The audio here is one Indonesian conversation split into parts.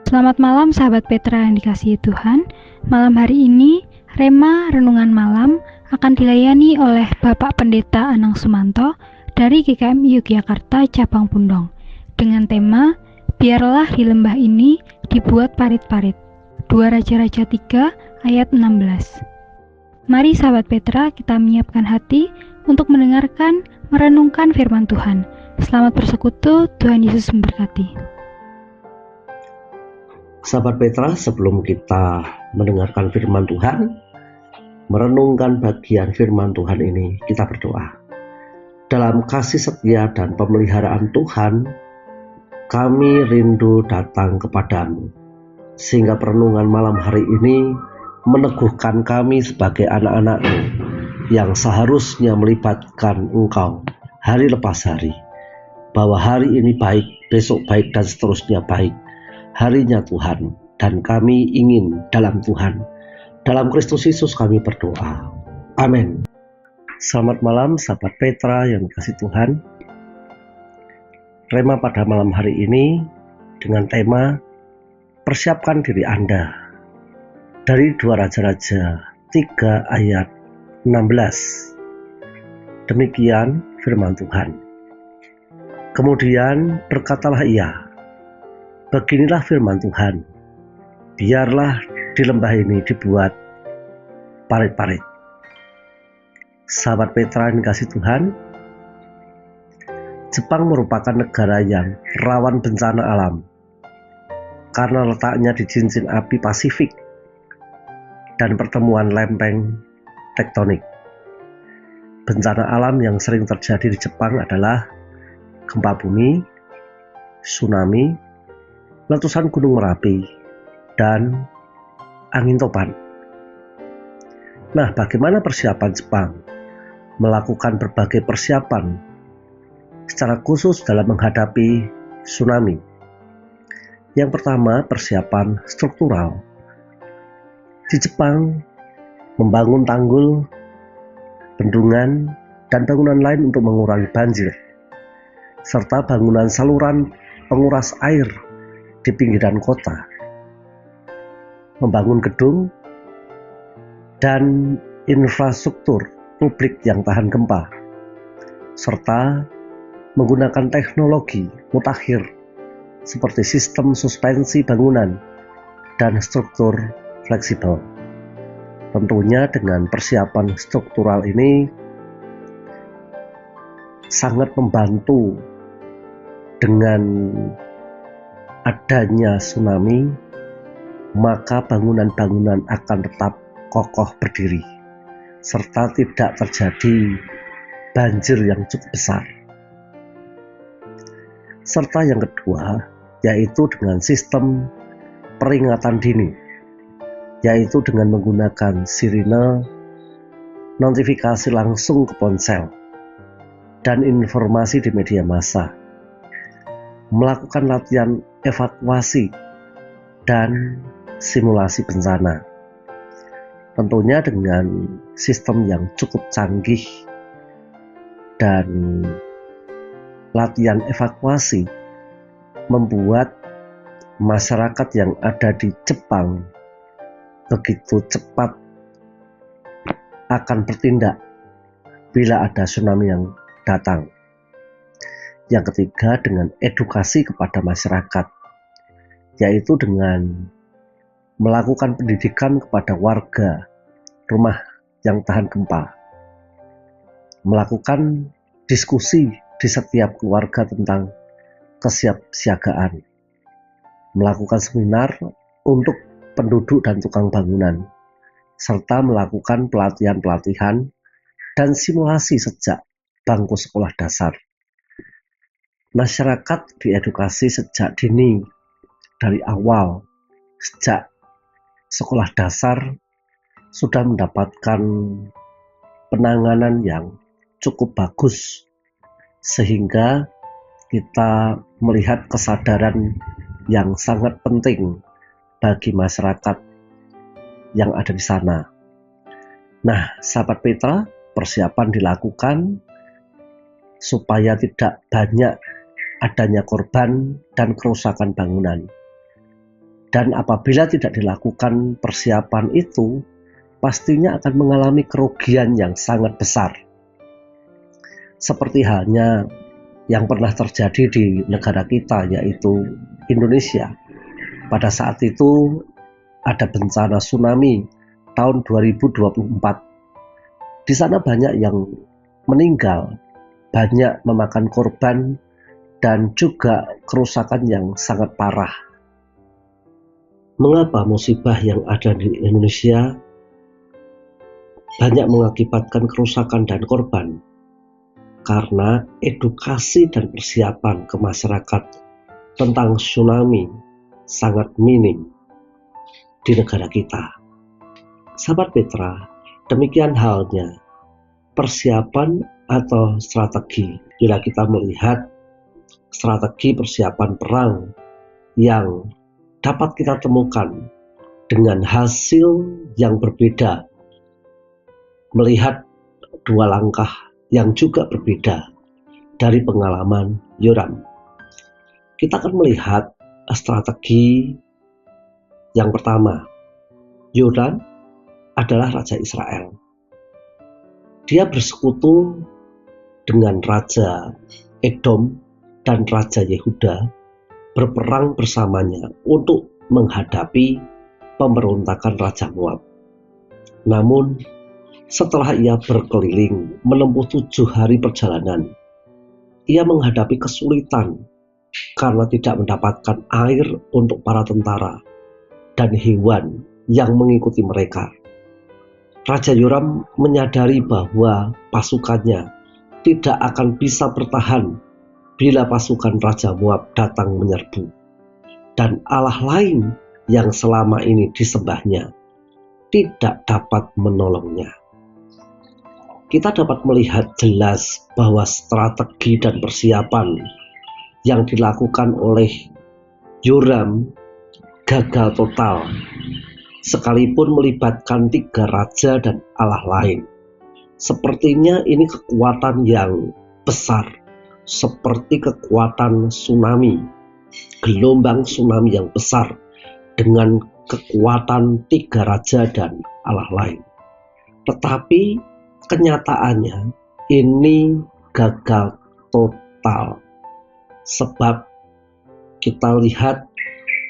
Selamat malam sahabat Petra yang dikasihi Tuhan. Malam hari ini, Rema Renungan Malam akan dilayani oleh Bapak Pendeta Anang Sumanto dari GKM Yogyakarta Cabang Pundong dengan tema Biarlah di lembah ini dibuat parit-parit. 2 Raja-Raja 3 ayat 16. Mari sahabat Petra kita menyiapkan hati untuk mendengarkan, merenungkan firman Tuhan. Selamat bersekutu, Tuhan Yesus memberkati. Sahabat Petra, sebelum kita mendengarkan firman Tuhan, merenungkan bagian firman Tuhan ini, kita berdoa. Dalam kasih setia dan pemeliharaan Tuhan, kami rindu datang kepadamu, sehingga perenungan malam hari ini meneguhkan kami sebagai anak-anak-Mu yang seharusnya melibatkan Engkau hari lepas hari, bahwa hari ini baik, besok baik, dan seterusnya baik. Harinya Tuhan, dan kami ingin dalam Tuhan. Dalam Kristus Yesus kami berdoa. Amin. Selamat malam sahabat Petra yang dikasihi Tuhan. Rema pada malam hari ini dengan tema persiapkan diri Anda, dari 2 Raja-Raja 3 ayat 16. Demikian firman Tuhan. Kemudian berkatalah ia, beginilah firman Tuhan, biarlah di lembah ini dibuat parit-parit. Sahabat Petra yang dikasihi Tuhan, Jepang merupakan negara yang rawan bencana alam karena letaknya di cincin api Pasifik dan pertemuan lempeng tektonik. Bencana alam yang sering terjadi di Jepang adalah gempa bumi, tsunami, letusan gunung Merapi, dan angin topan. Nah, bagaimana persiapan Jepang melakukan berbagai persiapan secara khusus dalam menghadapi tsunami? Yang pertama, persiapan struktural. Di Jepang, membangun tanggul, bendungan, dan bangunan lain untuk mengurangi banjir, serta bangunan saluran penguras air di pinggiran kota, membangun gedung dan infrastruktur publik yang tahan gempa, serta menggunakan teknologi mutakhir seperti sistem suspensi bangunan dan struktur fleksibel. Tentunya dengan persiapan struktural ini sangat membantu dengan adanya tsunami, maka bangunan-bangunan akan tetap kokoh berdiri, serta tidak terjadi banjir yang cukup besar. Serta yang kedua, yaitu dengan sistem peringatan dini, yaitu dengan menggunakan sirine, notifikasi langsung ke ponsel, dan informasi di media massa, melakukan latihan evakuasi dan simulasi bencana. Tentunya dengan sistem yang cukup canggih dan latihan evakuasi membuat masyarakat yang ada di Jepang begitu cepat akan bertindak bila ada tsunami yang datang. Yang ketiga, dengan edukasi kepada masyarakat, yaitu dengan melakukan pendidikan kepada warga rumah yang tahan gempa, melakukan diskusi di setiap keluarga tentang kesiapsiagaan, melakukan seminar untuk penduduk dan tukang bangunan, serta melakukan pelatihan-pelatihan dan simulasi sejak bangku sekolah dasar. Masyarakat diedukasi sejak dini, dari awal, sejak sekolah dasar sudah mendapatkan penanganan yang cukup bagus, sehingga kita melihat kesadaran yang sangat penting bagi masyarakat yang ada di sana. Nah, sahabat Petra, persiapan dilakukan supaya tidak banyak adanya korban dan kerusakan bangunan. Dan apabila tidak dilakukan persiapan itu, pastinya akan mengalami kerugian yang sangat besar. Seperti halnya yang pernah terjadi di negara kita, yaitu Indonesia. Pada saat itu ada bencana tsunami tahun 2024. Di sana banyak yang meninggal, banyak memakan korban, dan juga kerusakan yang sangat parah. Mengapa musibah yang ada di Indonesia banyak mengakibatkan kerusakan dan korban? Karena edukasi dan persiapan ke masyarakat tentang tsunami sangat minim di negara kita. Sahabat Petra, demikian halnya persiapan atau strategi. Bila kita melihat strategi persiapan perang yang dapat kita temukan dengan hasil yang berbeda, melihat dua langkah yang juga berbeda dari pengalaman Yoram. Kita akan melihat strategi yang pertama. Yoram adalah Raja Israel. Dia bersekutu dengan Raja Edom dan Raja Yehuda, berperang bersamanya untuk menghadapi pemberontakan Raja Moab. Namun, setelah ia berkeliling menempuh 7 hari perjalanan, ia menghadapi kesulitan karena tidak mendapatkan air untuk para tentara dan hewan yang mengikuti mereka. Raja Yoram menyadari bahwa pasukannya tidak akan bisa bertahan bila pasukan Raja Moab datang menyerbu, dan Allah lain yang selama ini disembahnya tidak dapat menolongnya. Kita dapat melihat jelas bahwa strategi dan persiapan yang dilakukan oleh Yoram gagal total, sekalipun melibatkan 3 raja dan Allah lain. Sepertinya ini kekuatan yang besar, seperti kekuatan tsunami, gelombang tsunami yang besar dengan kekuatan 3 raja dan Allah lain. Tetapi kenyataannya ini gagal total, sebab kita lihat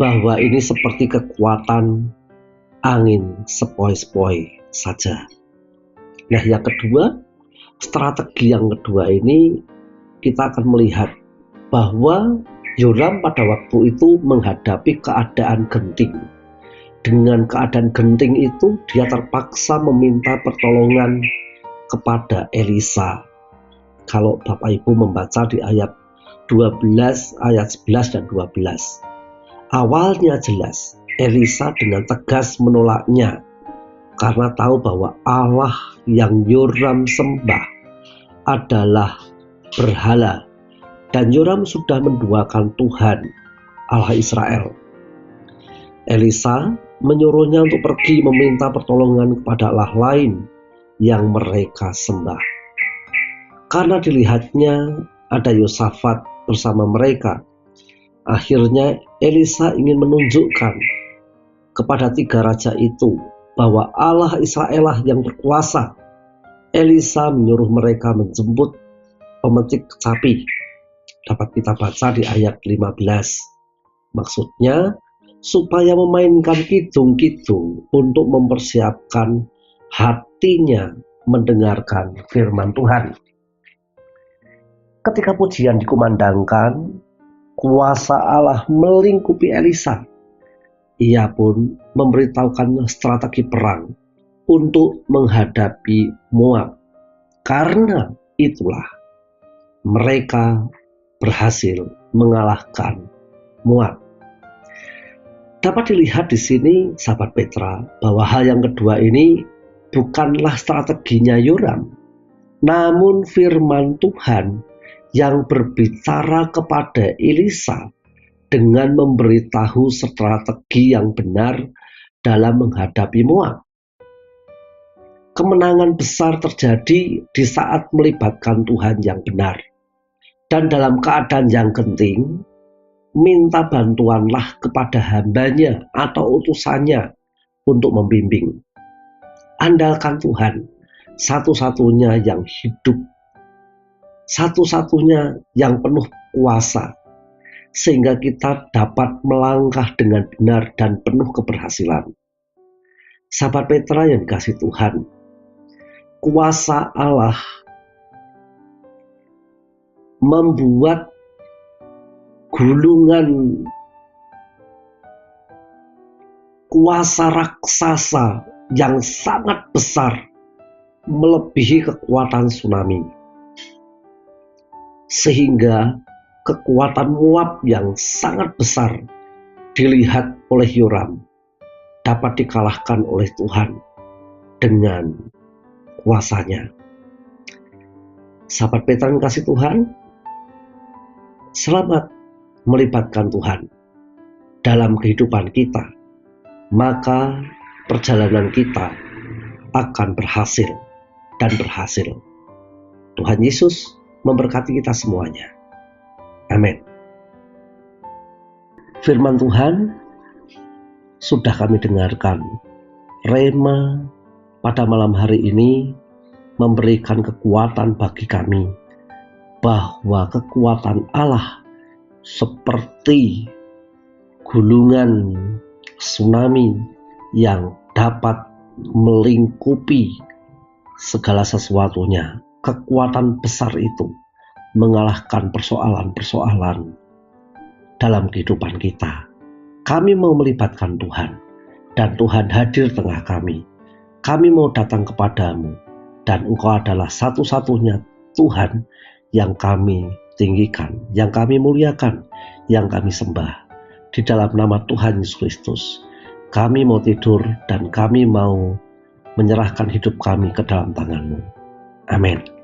bahwa ini seperti kekuatan angin sepoi-sepoi saja. Nah, yang kedua, strategi yang kedua ini kita akan melihat bahwa Yoram pada waktu itu menghadapi keadaan genting. Dengan keadaan genting itu, dia terpaksa meminta pertolongan kepada Elisa. Kalau Bapak Ibu membaca di ayat 12, ayat 11 dan 12. Awalnya jelas, Elisa dengan tegas menolaknya karena tahu bahwa Allah yang Yoram sembah adalah berhala, dan Yoram sudah menduakan Tuhan Allah Israel. Elisa menyuruhnya untuk pergi meminta pertolongan kepada Allah lain yang mereka sembah. Karena dilihatnya ada Yosafat bersama mereka, akhirnya Elisa ingin menunjukkan kepada 3 raja itu bahwa Allah Israel lah yang berkuasa. Elisa menyuruh mereka menjemput pemetik sapi. Dapat kita baca di ayat 15. Maksudnya supaya memainkan kidung-kidung untuk mempersiapkan hatinya mendengarkan firman Tuhan. Ketika pujian dikumandangkan, kuasa Allah melingkupi Elisa. Ia pun memberitahukan strategi perang untuk menghadapi Moab. Karena itulah mereka berhasil mengalahkan Moab. Dapat dilihat di sini, sahabat Petra, bahwa hal yang kedua ini bukanlah strateginya Yoram, namun firman Tuhan yang berbicara kepada Elisa dengan memberitahu strategi yang benar dalam menghadapi Moab. Kemenangan besar terjadi di saat melibatkan Tuhan yang benar. Dan dalam keadaan yang genting, minta bantuanlah kepada hambanya atau utusannya untuk membimbing. Andalkan Tuhan, satu-satunya yang hidup, satu-satunya yang penuh kuasa, sehingga kita dapat melangkah dengan benar dan penuh keberhasilan. Sahabat Petra yang dikasihi Tuhan, kuasa Allah membuat gulungan kuasa raksasa yang sangat besar melebihi kekuatan tsunami, sehingga kekuatan Moab yang sangat besar dilihat oleh Yoram dapat dikalahkan oleh Tuhan dengan kuasanya. Sahabat Petra yang kasih Tuhan, selamat melibatkan Tuhan dalam kehidupan kita, maka perjalanan kita akan berhasil dan berhasil. Tuhan Yesus memberkati kita semuanya. Amin. Firman Tuhan sudah kami dengarkan. Rema pada malam hari ini memberikan kekuatan bagi kami, bahwa kekuatan Allah seperti gulungan tsunami yang dapat melingkupi segala sesuatunya. Kekuatan besar itu mengalahkan persoalan-persoalan dalam kehidupan kita. Kami mau melibatkan Tuhan, dan Tuhan hadir tengah kami. Kami mau datang kepadamu, dan Engkau adalah satu-satunya Tuhan yang kami tinggikan, yang kami muliakan, yang kami sembah. Di dalam nama Tuhan Yesus Kristus, kami mau tidur dan kami mau menyerahkan hidup kami ke dalam tangan-Mu. Amin.